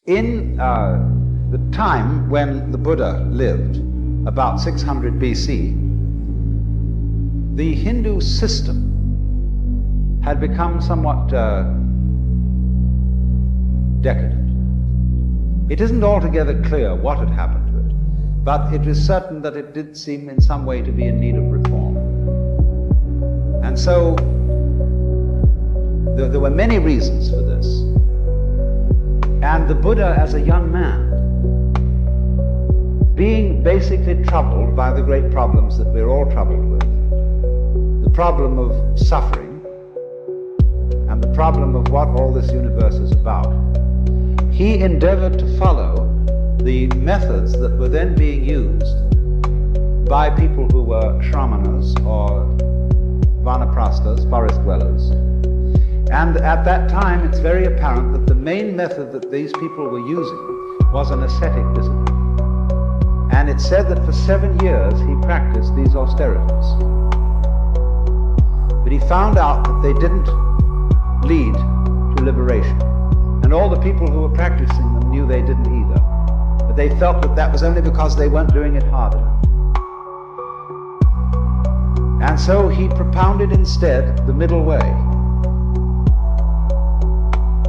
In the time when the Buddha lived, about 600 BC, the Hindu system had become somewhat decadent. It isn't altogether clear what had happened to it, but it is certain that it did seem in some way to be in need of reform. And so there were many reasons for this. And the Buddha, as a young man, being basically troubled by the great problems that we're all troubled with, the problem of suffering and the problem of what all this universe is about, he endeavored to follow the methods that were then being used by people who were shramanas or vanaprasthas, forest dwellers. And at that time, it's very apparent that the main method that these people were using was an ascetic discipline. And it's said that for 7 years he practiced these austerities. But he found out that they didn't lead to liberation. And all the people who were practicing them knew they didn't either. But they felt that that was only because they weren't doing it hard enough. And so he propounded instead the middle way.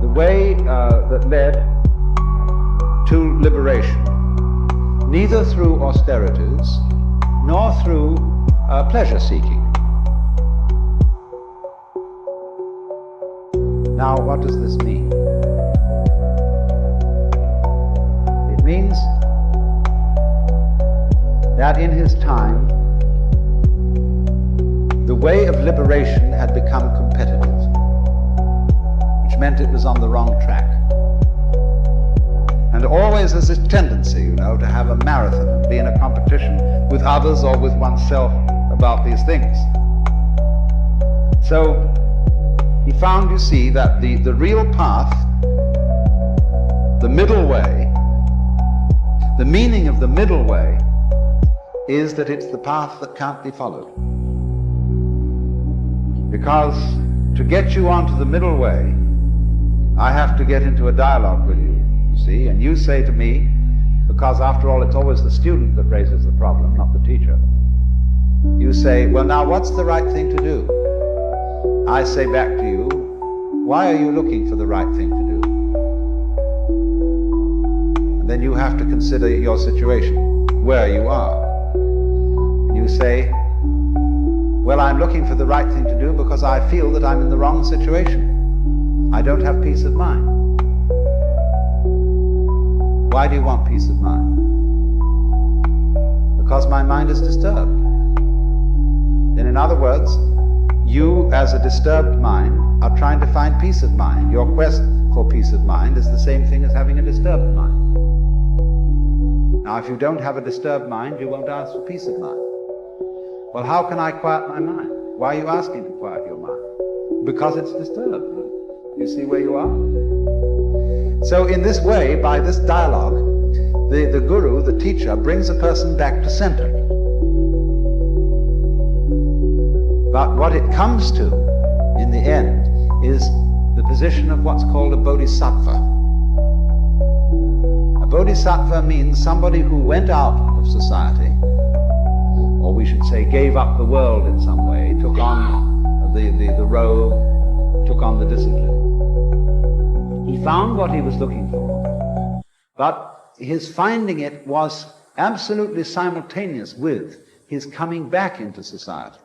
The way that led to liberation, neither through austerities nor through pleasure-seeking. Now, what does this mean? It means that in his time, the way of liberation had become competitive, which meant it was on the wrong track. And always there's this tendency, to have a marathon and be in a competition with others or with oneself about these things. So he found, you see, that the real path, the middle way, the meaning of the middle way is that it's the path that can't be followed. Because to get you onto the middle way, I have to get into a dialogue with you, see, and you say to me, because after all it's always the student that raises the problem, not the teacher. You say, well, now what's the right thing to do? I say back to you, why are you looking for the right thing to do? And then you have to consider your situation, where you are. And you say, well, I'm looking for the right thing to do because I feel that I'm in the wrong situation. I don't have peace of mind. Why do you want peace of mind? Because my mind is disturbed. Then in other words, you as a disturbed mind are trying to find peace of mind. Your quest for peace of mind is the same thing as having a disturbed mind. Now, if you don't have a disturbed mind, you won't ask for peace of mind. Well, how can I quiet my mind? Why are you asking to quiet your mind? Because it's disturbed. You see where you are? So in this way, by this dialogue, the guru, the teacher, brings a person back to center. But what it comes to, in the end, is the position of what's called a bodhisattva. A bodhisattva means somebody who went out of society, or we should say gave up the world in some way, took on the robe, took on the discipline. He found what he was looking for, but his finding it was absolutely simultaneous with his coming back into society.